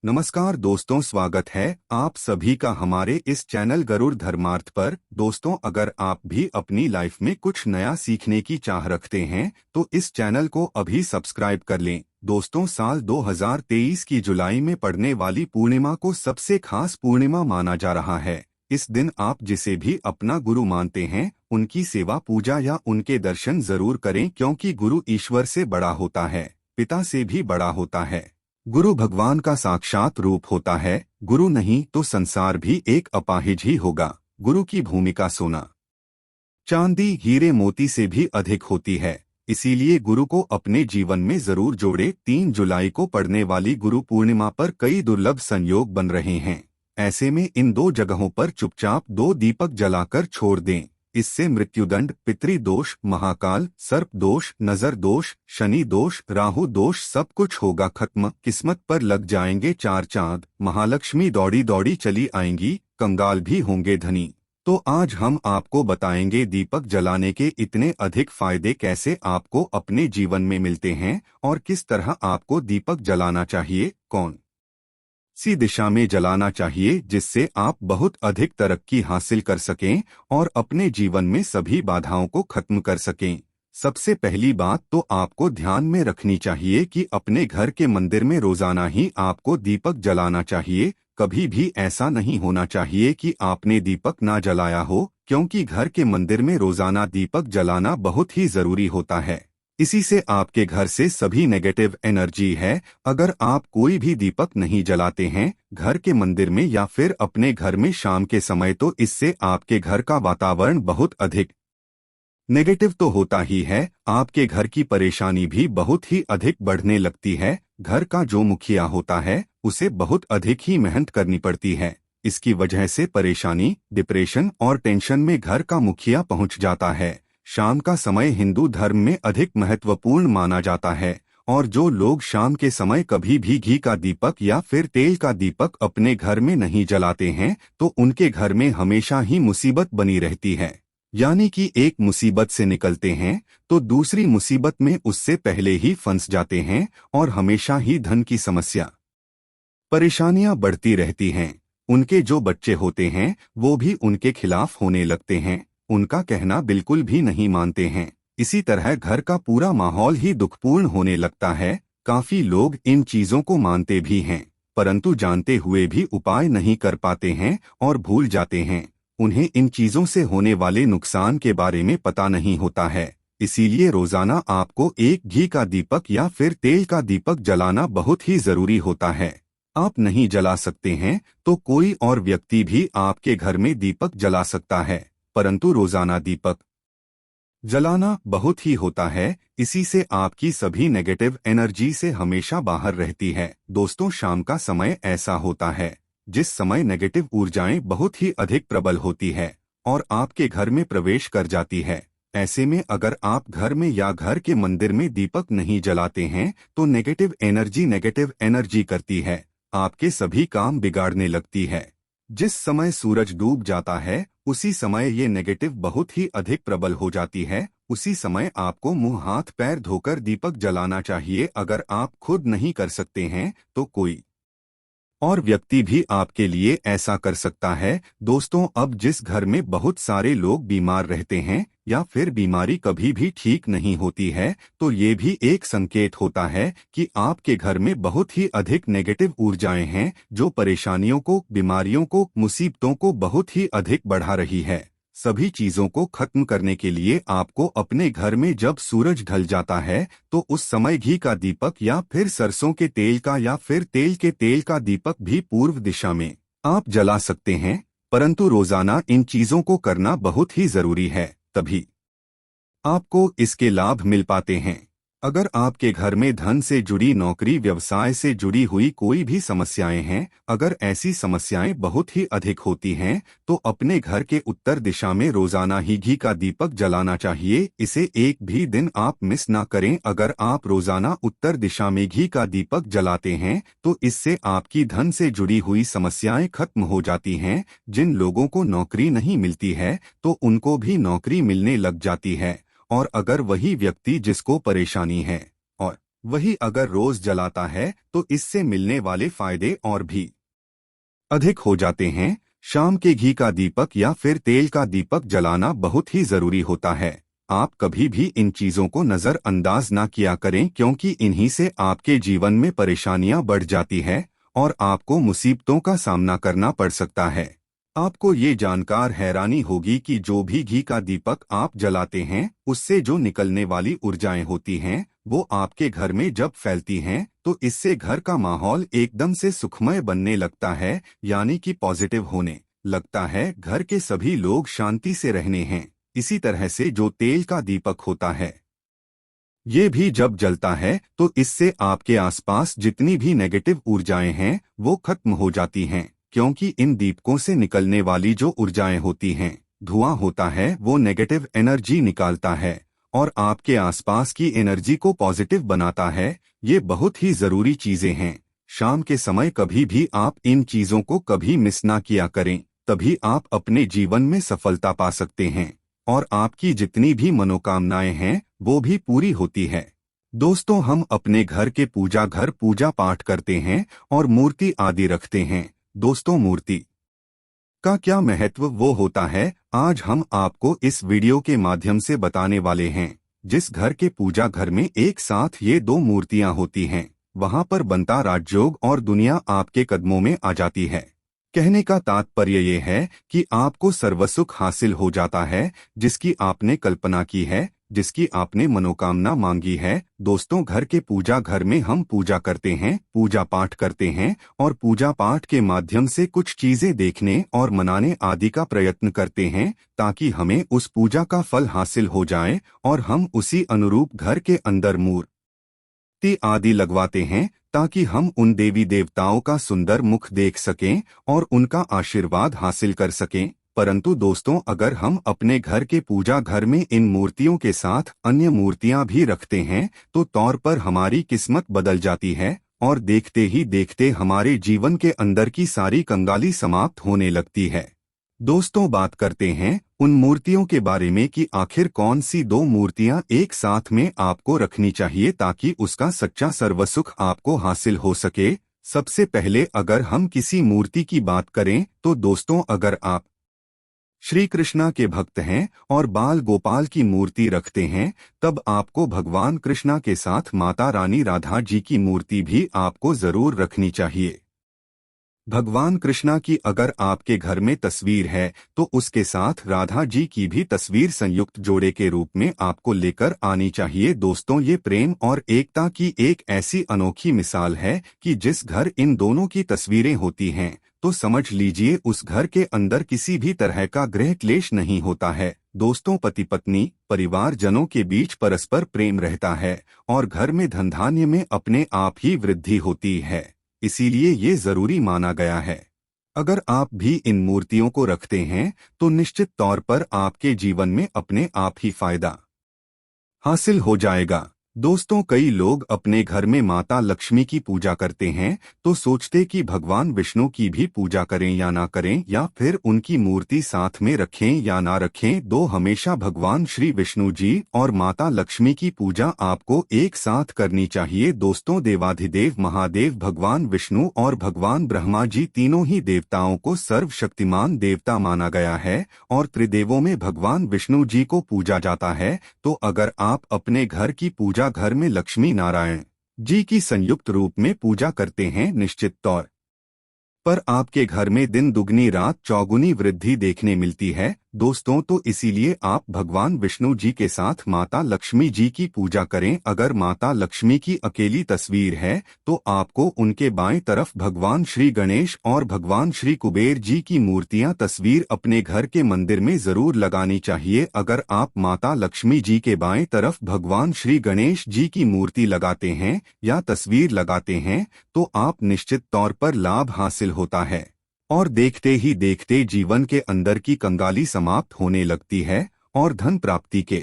नमस्कार दोस्तों, स्वागत है आप सभी का हमारे इस चैनल गरुड़ धर्मार्थ पर। दोस्तों, अगर आप भी अपनी लाइफ में कुछ नया सीखने की चाह रखते हैं तो इस चैनल को अभी सब्सक्राइब कर लें। दोस्तों, साल 2023 की जुलाई में पड़ने वाली पूर्णिमा को सबसे खास पूर्णिमा माना जा रहा है। इस दिन आप जिसे भी अपना गुरु मानते हैं उनकी सेवा पूजा या उनके दर्शन जरूर करें, क्योंकि गुरु ईश्वर से बड़ा होता है, पिता से भी बड़ा होता है। गुरु भगवान का साक्षात रूप होता है। गुरु नहीं तो संसार भी एक अपाहिज ही होगा। गुरु की भूमिका सोना, चांदी, हीरे मोती से भी अधिक होती है। इसीलिए गुरु को अपने जीवन में जरूर जोड़े। 3 जुलाई को पड़ने वाली गुरु पूर्णिमा पर कई दुर्लभ संयोग बन रहे हैं। ऐसे में इन 2 जगहों पर चुपचाप 2 दीपक जलाकर छोड़ दें। इससे मृत्युदंड, पितृदोष, महाकाल, सर्प दोष, नजर दोष, शनि दोष, राहु दोष सब कुछ होगा खत्म। किस्मत पर लग जाएंगे 4 चांद। महालक्ष्मी दौड़ी दौड़ी चली आएंगी, कंगाल भी होंगे धनी। तो आज हम आपको बताएंगे दीपक जलाने के इतने अधिक फायदे कैसे आपको अपने जीवन में मिलते हैं और किस तरह आपको दीपक जलाना चाहिए, कौन सी दिशा में जलाना चाहिए, जिससे आप बहुत अधिक तरक्की हासिल कर सकें और अपने जीवन में सभी बाधाओं को खत्म कर सकें। सबसे पहली बात तो आपको ध्यान में रखनी चाहिए कि अपने घर के मंदिर में रोजाना ही आपको दीपक जलाना चाहिए। कभी भी ऐसा नहीं होना चाहिए कि आपने दीपक ना जलाया हो, क्योंकि घर के मंदिर में रोजाना दीपक जलाना बहुत ही जरूरी होता है। इसी से आपके घर से सभी नेगेटिव एनर्जी है। अगर आप कोई भी दीपक नहीं जलाते हैं घर के मंदिर में या फिर अपने घर में शाम के समय, तो इससे आपके घर का वातावरण बहुत अधिक नेगेटिव तो होता ही है। आपके घर की परेशानी भी बहुत ही अधिक बढ़ने लगती है। घर का जो मुखिया होता है उसे बहुत अधिक ही मेहनत करनी पड़ती है। इसकी वजह से परेशानी, डिप्रेशन और टेंशन में घर का मुखिया पहुंच जाता है। शाम का समय हिंदू धर्म में अधिक महत्वपूर्ण माना जाता है और जो लोग शाम के समय कभी भी घी का दीपक या फिर तेल का दीपक अपने घर में नहीं जलाते हैं तो उनके घर में हमेशा ही मुसीबत बनी रहती है। यानी कि एक मुसीबत से निकलते हैं तो दूसरी मुसीबत में उससे पहले ही फंस जाते हैं और हमेशा ही धन की समस्या, परेशानियां बढ़ती रहती हैं। उनके जो बच्चे होते हैं वो भी उनके खिलाफ होने लगते हैं, उनका कहना बिल्कुल भी नहीं मानते हैं। इसी तरह घर का पूरा माहौल ही दुखपूर्ण होने लगता है। काफी लोग इन चीजों को मानते भी हैं, परंतु जानते हुए भी उपाय नहीं कर पाते हैं और भूल जाते हैं। उन्हें इन चीजों से होने वाले नुकसान के बारे में पता नहीं होता है। इसीलिए रोजाना आपको एक घी का दीपक या फिर तेल का दीपक जलाना बहुत ही जरूरी होता है। आप नहीं जला सकते हैं तो कोई और व्यक्ति भी आपके घर में दीपक जला सकता है, परंतु रोजाना दीपक जलाना बहुत ही होता है। इसी से आपकी सभी नेगेटिव एनर्जी से हमेशा बाहर रहती है। दोस्तों, शाम का समय ऐसा होता है जिस समय नेगेटिव ऊर्जाएं बहुत ही अधिक प्रबल होती है और आपके घर में प्रवेश कर जाती है। ऐसे में अगर आप घर में या घर के मंदिर में दीपक नहीं जलाते हैं तो नेगेटिव एनर्जी करती है, आपके सभी काम बिगाड़ने लगती है। जिस समय सूरज डूब जाता है उसी समय ये नेगेटिव बहुत ही अधिक प्रबल हो जाती है। उसी समय आपको मुंह हाथ पैर धोकर दीपक जलाना चाहिए। अगर आप खुद नहीं कर सकते हैं तो कोई और व्यक्ति भी आपके लिए ऐसा कर सकता है। दोस्तों, अब जिस घर में बहुत सारे लोग बीमार रहते हैं या फिर बीमारी कभी भी ठीक नहीं होती है तो ये भी एक संकेत होता है कि आपके घर में बहुत ही अधिक नेगेटिव ऊर्जाएं हैं जो परेशानियों को, बीमारियों को, मुसीबतों को बहुत ही अधिक बढ़ा रही है। सभी चीजों को खत्म करने के लिए आपको अपने घर में जब सूरज ढल जाता है तो उस समय घी का दीपक या फिर सरसों के तेल का या फिर तेल के तेल का दीपक भी पूर्व दिशा में आप जला सकते हैं, परंतु रोजाना इन चीजों को करना बहुत ही जरूरी है, तभी आपको इसके लाभ मिल पाते हैं। अगर आपके घर में धन से जुड़ी, नौकरी व्यवसाय से जुड़ी हुई कोई भी समस्याएं हैं, अगर ऐसी समस्याएं बहुत ही अधिक होती हैं तो अपने घर के उत्तर दिशा में रोजाना ही घी का दीपक जलाना चाहिए। इसे एक भी दिन आप मिस ना करें। अगर आप रोजाना उत्तर दिशा में घी का दीपक जलाते हैं तो इससे आपकी धन से जुड़ी हुई समस्याएं खत्म हो जाती हैं। जिन लोगों को नौकरी नहीं मिलती है तो उनको भी नौकरी मिलने लग जाती है, और अगर वही व्यक्ति जिसको परेशानी है और वही अगर रोज जलाता है तो इससे मिलने वाले फायदे और भी अधिक हो जाते हैं। शाम के घी का दीपक या फिर तेल का दीपक जलाना बहुत ही जरूरी होता है। आप कभी भी इन चीजों को नजरअंदाज ना किया करें, क्योंकि इन्हीं से आपके जीवन में परेशानियां बढ़ जाती है और आपको मुसीबतों का सामना करना पड़ सकता है। आपको ये जानकर हैरानी होगी कि जो भी घी का दीपक आप जलाते हैं उससे जो निकलने वाली ऊर्जाएं होती हैं वो आपके घर में जब फैलती हैं तो इससे घर का माहौल एकदम से सुखमय बनने लगता है, यानी कि पॉजिटिव होने लगता है। घर के सभी लोग शांति से रहने हैं। इसी तरह से जो तेल का दीपक होता है ये भी जब जलता है तो इससे आपके आसपास जितनी भी नेगेटिव ऊर्जाएं हैं वो खत्म हो जाती हैं, क्योंकि इन दीपकों से निकलने वाली जो ऊर्जाएं होती हैं, धुआं होता है, वो नेगेटिव एनर्जी निकालता है और आपके आसपास की एनर्जी को पॉजिटिव बनाता है। ये बहुत ही जरूरी चीजें हैं। शाम के समय कभी भी आप इन चीजों को कभी मिस ना किया करें, तभी आप अपने जीवन में सफलता पा सकते हैं और आपकी जितनी भी मनोकामनाएं हैं वो भी पूरी होती है। दोस्तों, हम अपने घर के घर पूजा पाठ करते हैं और मूर्ति आदि रखते हैं। दोस्तों, मूर्ति का क्या महत्व वो होता है, आज हम आपको इस वीडियो के माध्यम से बताने वाले हैं। जिस घर के घर में एक साथ ये दो मूर्तियां होती हैं, वहां पर बनता राजयोग और दुनिया आपके कदमों में आ जाती है। कहने का तात्पर्य ये है कि आपको सर्वसुख हासिल हो जाता है, जिसकी आपने कल्पना की है, जिसकी आपने मनोकामना मांगी है। दोस्तों, घर के घर में हम पूजा करते हैं, पूजा पाठ करते हैं और पूजा पाठ के माध्यम से कुछ चीजें देखने और मनाने आदि का प्रयत्न करते हैं, ताकि हमें उस पूजा का फल हासिल हो जाए और हम उसी अनुरूप घर के अंदर मूर्ति आदि लगवाते हैं, ताकि हम उन देवी देवताओं का सुंदर मुख देख सकें और उनका आशीर्वाद हासिल कर सकें। परंतु दोस्तों, अगर हम अपने घर के घर में इन मूर्तियों के साथ अन्य मूर्तियां भी रखते हैं तो तौर पर हमारी किस्मत बदल जाती है और देखते ही देखते हमारे जीवन के अंदर की सारी कंगाली समाप्त होने लगती है। दोस्तों, बात करते हैं उन मूर्तियों के बारे में कि आखिर कौन सी दो मूर्तियां एक साथ में आपको रखनी चाहिए ताकि उसका सच्चा सर्वसुख आपको हासिल हो सके। सबसे पहले अगर हम किसी मूर्ति की बात करें तो दोस्तों, अगर आप श्री कृष्णा के भक्त हैं और बाल गोपाल की मूर्ति रखते हैं, तब आपको भगवान कृष्णा के साथ माता रानी राधा जी की मूर्ति भी आपको जरूर रखनी चाहिए। भगवान कृष्णा की अगर आपके घर में तस्वीर है तो उसके साथ राधा जी की भी तस्वीर संयुक्त जोड़े के रूप में आपको लेकर आनी चाहिए। दोस्तों, ये प्रेम और एकता की एक ऐसी अनोखी मिसाल है कि जिस घर इन दोनों की तस्वीरें होती हैं तो समझ लीजिए उस घर के अंदर किसी भी तरह का गृह क्लेश नहीं होता है। दोस्तों, पति पत्नी परिवार जनों के बीच परस्पर प्रेम रहता है और घर में धन धान्य में अपने आप ही वृद्धि होती है। इसीलिए ये जरूरी माना गया है। अगर आप भी इन मूर्तियों को रखते हैं तो निश्चित तौर पर आपके जीवन में अपने आप ही फायदा हासिल हो जाएगा। दोस्तों, कई लोग अपने घर में माता लक्ष्मी की पूजा करते हैं तो सोचते कि भगवान विष्णु की भी पूजा करें या ना करें, या फिर उनकी मूर्ति साथ में रखें या ना रखें। दो हमेशा भगवान श्री विष्णु जी और माता लक्ष्मी की पूजा आपको एक साथ करनी चाहिए। दोस्तों, देवाधिदेव महादेव भगवान विष्णु और भगवान ब्रह्मा जी तीनों ही देवताओं को सर्वशक्तिमान देवता माना गया है और त्रिदेवों में भगवान विष्णु जी को पूजा जाता है। तो अगर आप अपने घर की घर में लक्ष्मी नारायण जी की संयुक्त रूप में पूजा करते हैं, निश्चित तौर पर आपके घर में दिन दुगनी रात चौगुनी वृद्धि देखने मिलती है। दोस्तों, तो इसीलिए आप भगवान विष्णु जी के साथ माता लक्ष्मी जी की पूजा करें। अगर माता लक्ष्मी की अकेली तस्वीर है तो आपको उनके बाएं तरफ भगवान श्री गणेश और भगवान श्री कुबेर जी की मूर्तियां तस्वीर अपने घर के मंदिर में जरूर लगानी चाहिए। अगर आप माता लक्ष्मी जी के बाएं तरफ भगवान श्री गणेश जी की मूर्ति लगाते हैं या तस्वीर लगाते हैं तो आप निश्चित तौर पर लाभ हासिल होता है और देखते ही देखते जीवन के अंदर की कंगाली समाप्त होने लगती है और धन प्राप्ति के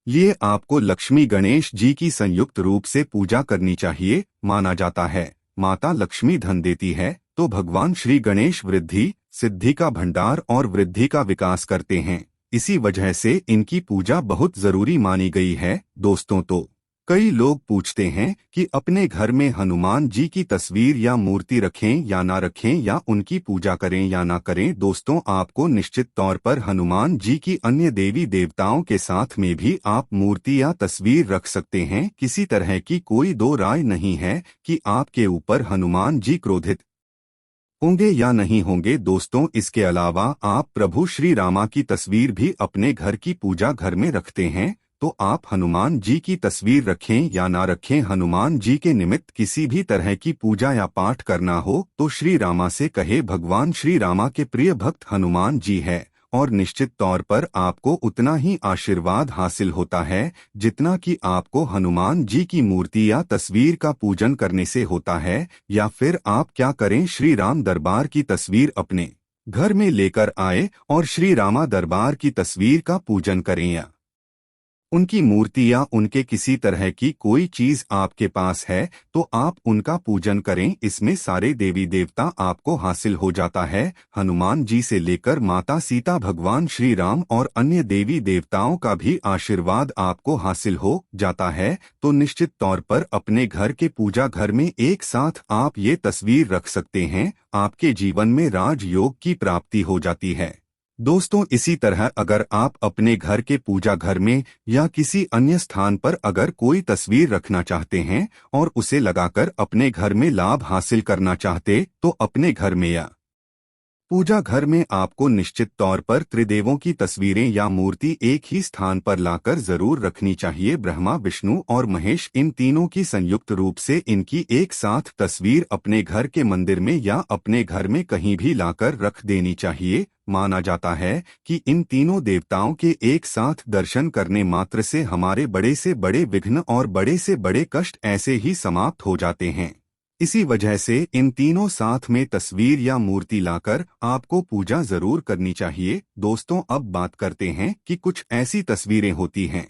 लिए आपको लक्ष्मी गणेश जी की संयुक्त रूप से पूजा करनी चाहिए। माना जाता है माता लक्ष्मी धन देती है तो भगवान श्री गणेश वृद्धि सिद्धि का भंडार और वृद्धि का विकास करते हैं। इसी वजह से इनकी पूजा बहुत जरूरी मानी गई है। दोस्तों, तो कई लोग पूछते हैं कि अपने घर में हनुमान जी की तस्वीर या मूर्ति रखें या ना रखें, या उनकी पूजा करें या ना करें। दोस्तों, आपको निश्चित तौर पर हनुमान जी की अन्य देवी देवताओं के साथ में भी आप मूर्ति या तस्वीर रख सकते हैं। किसी तरह की कोई दो राय नहीं है कि आपके ऊपर हनुमान जी क्रोधित होंगे या नहीं होंगे। दोस्तों, इसके अलावा आप प्रभु श्री रामा की तस्वीर भी अपने घर की पूजा घर में रखते हैं, तो आप हनुमान जी की तस्वीर रखें या ना रखें, हनुमान जी के निमित्त किसी भी तरह की पूजा या पाठ करना हो तो श्री रामा से कहे। भगवान श्री रामा के प्रिय भक्त हनुमान जी है, और निश्चित तौर पर आपको उतना ही आशीर्वाद हासिल होता है जितना कि आपको हनुमान जी की मूर्ति या तस्वीर का पूजन करने से होता है। या फिर आप क्या करें, श्री राम दरबार की तस्वीर अपने घर में लेकर आए और श्री रामा दरबार की तस्वीर का पूजन करें, या उनकी मूर्ति या उनके किसी तरह की कोई चीज आपके पास है तो आप उनका पूजन करें। इसमें सारे देवी देवता आपको हासिल हो जाता है। हनुमान जी से लेकर माता सीता, भगवान श्री राम और अन्य देवी देवताओं का भी आशीर्वाद आपको हासिल हो जाता है। तो निश्चित तौर पर अपने घर के पूजा घर में एक साथ आप ये तस्वीर रख सकते हैं। आपके जीवन में राजयोग की प्राप्ति हो जाती है। दोस्तों, इसी तरह अगर आप अपने घर के पूजा घर में या किसी अन्य स्थान पर अगर कोई तस्वीर रखना चाहते हैं और उसे लगाकर अपने घर में लाभ हासिल करना चाहते, तो अपने घर में या पूजा घर में आपको निश्चित तौर पर त्रिदेवों की तस्वीरें या मूर्ति एक ही स्थान पर लाकर जरूर रखनी चाहिए। ब्रह्मा, विष्णु और महेश, इन तीनों की संयुक्त रूप से इनकी एक साथ तस्वीर अपने घर के मंदिर में या अपने घर में कहीं भी लाकर रख देनी चाहिए। माना जाता है कि इन तीनों देवताओं के एक साथ दर्शन करने मात्र से हमारे बड़े से बड़े विघ्न और बड़े से बड़े कष्ट ऐसे ही समाप्त हो जाते हैं। इसी वजह से इन तीनों साथ में तस्वीर या मूर्ति लाकर आपको पूजा जरूर करनी चाहिए। दोस्तों, अब बात करते हैं कि कुछ ऐसी तस्वीरें होती हैं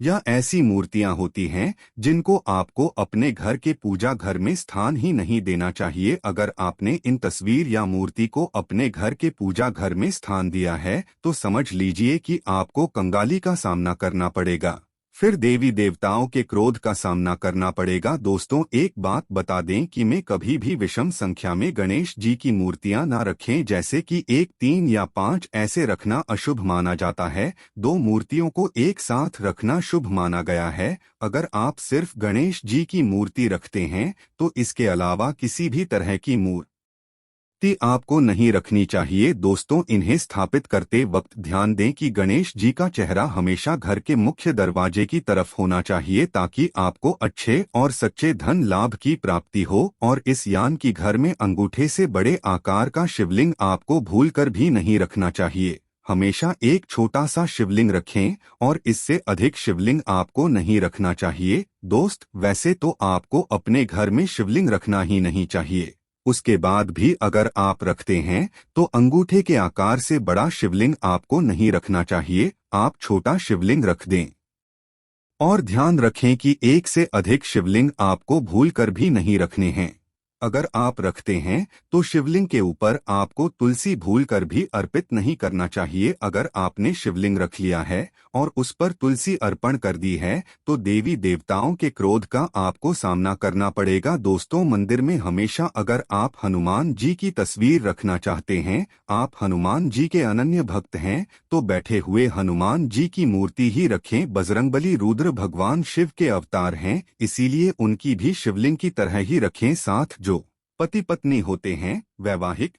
या ऐसी मूर्तियां होती हैं जिनको आपको अपने घर के पूजा घर में स्थान ही नहीं देना चाहिए। अगर आपने इन तस्वीर या मूर्ति को अपने घर के पूजा घर में स्थान दिया है तो समझ लीजिए कि आपको कंगाली का सामना करना पड़ेगा, फिर देवी देवताओं के क्रोध का सामना करना पड़ेगा। दोस्तों, एक बात बता दें कि मैं कभी भी विषम संख्या में गणेश जी की मूर्तियां ना रखें, जैसे कि 1, 3 या 5 ऐसे रखना अशुभ माना जाता है। 2 मूर्तियों को एक साथ रखना शुभ माना गया है। अगर आप सिर्फ गणेश जी की मूर्ति रखते हैं तो इसके अलावा किसी भी तरह की मूर्ति आपको नहीं रखनी चाहिए। दोस्तों, इन्हें स्थापित करते वक्त ध्यान दें कि गणेश जी का चेहरा हमेशा घर के मुख्य दरवाजे की तरफ होना चाहिए, ताकि आपको अच्छे और सच्चे धन लाभ की प्राप्ति हो। और इस यान की घर में अंगूठे से बड़े आकार का शिवलिंग आपको भूलकर भी नहीं रखना चाहिए। हमेशा एक छोटा सा शिवलिंग रखें और इससे अधिक शिवलिंग आपको नहीं रखना चाहिए। दोस्त, वैसे तो आपको अपने घर में शिवलिंग रखना ही नहीं चाहिए, उसके बाद भी अगर आप रखते हैं तो अंगूठे के आकार से बड़ा शिवलिंग आपको नहीं रखना चाहिए। आप छोटा शिवलिंग रख दें। और ध्यान रखें कि एक से अधिक शिवलिंग आपको भूलकर भी नहीं रखने हैं। अगर आप रखते हैं तो शिवलिंग के ऊपर आपको तुलसी भूलकर भी अर्पित नहीं करना चाहिए। अगर आपने शिवलिंग रख लिया है और उस पर तुलसी अर्पण कर दी है तो देवी देवताओं के क्रोध का आपको सामना करना पड़ेगा। दोस्तों, मंदिर में हमेशा अगर आप हनुमान जी की तस्वीर रखना चाहते हैं, आप हनुमान जी के अनन्य भक्त हैं, तो बैठे हुए हनुमान जी की मूर्ति ही रखें। बजरंगबली रुद्र भगवान शिव के अवतार हैं, इसीलिए उनकी भी शिवलिंग की तरह ही रखें। साथ जो पति पत्नी होते हैं, वैवाहिक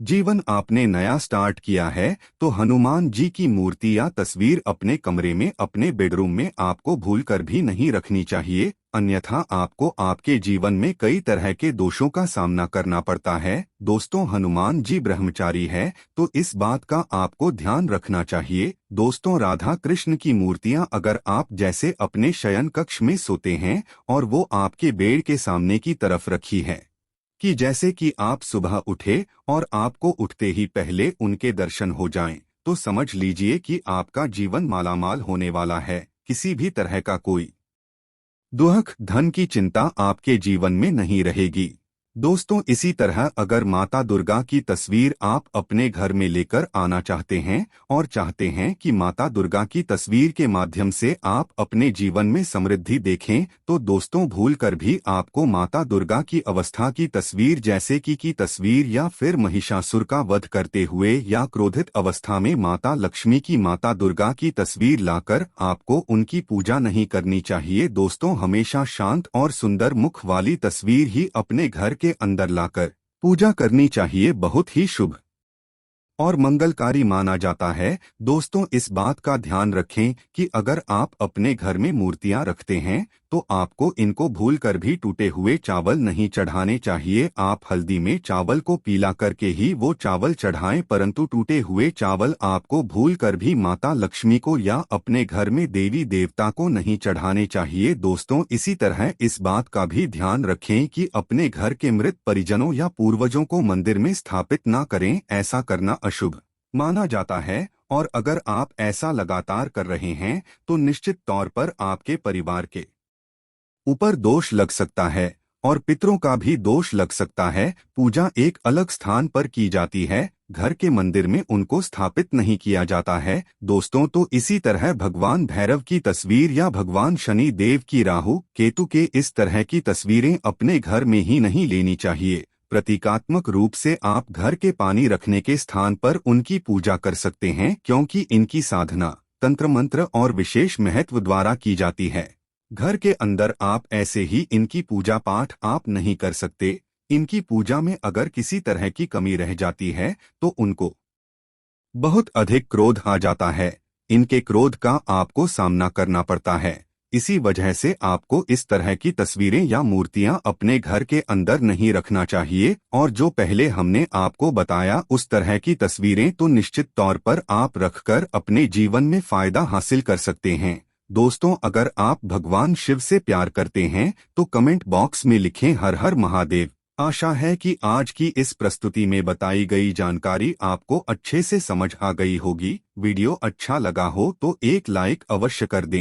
जीवन आपने नया स्टार्ट किया है, तो हनुमान जी की मूर्ति या तस्वीर अपने कमरे में, अपने बेडरूम में आपको भूलकर भी नहीं रखनी चाहिए, अन्यथा आपको आपके जीवन में कई तरह के दोषों का सामना करना पड़ता है। दोस्तों, हनुमान जी ब्रह्मचारी है, तो इस बात का आपको ध्यान रखना चाहिए। दोस्तों, राधा कृष्ण की मूर्तियां अगर आप जैसे अपने शयन कक्ष में सोते हैं और वो आपके बेड के सामने की तरफ रखी है कि जैसे कि आप सुबह उठे और आपको उठते ही पहले उनके दर्शन हो जाएं, तो समझ लीजिए कि आपका जीवन मालामाल होने वाला है। किसी भी तरह का कोई दुख, धन की चिंता आपके जीवन में नहीं रहेगी। दोस्तों इसी तरह अगर माता दुर्गा की तस्वीर आप अपने घर में लेकर आना चाहते हैं और चाहते हैं कि माता दुर्गा की तस्वीर के माध्यम से आप अपने जीवन में समृद्धि देखें, तो दोस्तों भूल कर भी आपको माता दुर्गा की अवस्था की तस्वीर जैसे की तस्वीर या फिर महिषासुर का वध करते हुए या क्रोधित अवस्था में माता लक्ष्मी की माता दुर्गा की तस्वीर लाकर आपको उनकी पूजा नहीं करनी चाहिए। दोस्तों हमेशा शांत और सुंदर मुख वाली तस्वीर ही अपने घर के अंदर लाकर पूजा करनी चाहिए, बहुत ही शुभ और मंगलकारी माना जाता है। दोस्तों इस बात का ध्यान रखें कि अगर आप अपने घर में मूर्तियां रखते हैं तो आपको इनको भूलकर भी टूटे हुए चावल नहीं चढ़ाने चाहिए। आप हल्दी में चावल को पीला करके ही वो चावल चढ़ाएं, परंतु टूटे हुए चावल आपको भूलकर भी माता लक्ष्मी को या अपने घर में देवी देवता को नहीं चढ़ाने चाहिए। दोस्तों इसी तरह इस बात का भी ध्यान रखें कि अपने घर के मृत परिजनों या पूर्वजों को मंदिर में स्थापित न करें, ऐसा करना अशुभ माना जाता है। और अगर आप ऐसा लगातार कर रहे हैं तो निश्चित तौर पर आपके परिवार के ऊपर दोष लग सकता है और पितरों का भी दोष लग सकता है। पूजा एक अलग स्थान पर की जाती है, घर के मंदिर में उनको स्थापित नहीं किया जाता है। दोस्तों तो इसी तरह भगवान भैरव की तस्वीर या भगवान शनि देव की राहु केतु के इस तरह की तस्वीरें अपने घर में ही नहीं लेनी चाहिए। प्रतीकात्मक रूप से आप घर के पानी रखने के स्थान पर उनकी पूजा कर सकते हैं, क्योंकि इनकी साधना तंत्र मंत्र और विशेष महत्व द्वारा की जाती है। घर के अंदर आप ऐसे ही इनकी पूजा पाठ आप नहीं कर सकते। इनकी पूजा में अगर किसी तरह की कमी रह जाती है तो उनको बहुत अधिक क्रोध आ जाता है। इनके क्रोध का आपको सामना करना पड़ता है। इसी वजह से आपको इस तरह की तस्वीरें या मूर्तियां अपने घर के अंदर नहीं रखना चाहिए। और जो पहले हमने आपको बताया उस तरह की तस्वीरें तो निश्चित तौर पर आप रखकर अपने जीवन में फायदा हासिल कर सकते हैं। दोस्तों अगर आप भगवान शिव से प्यार करते हैं तो कमेंट बॉक्स में लिखें हर हर महादेव। आशा है कि आज की इस प्रस्तुति में बताई गई जानकारी आपको अच्छे से समझ आ गई होगी। वीडियो अच्छा लगा हो तो एक लाइक अवश्य कर दें।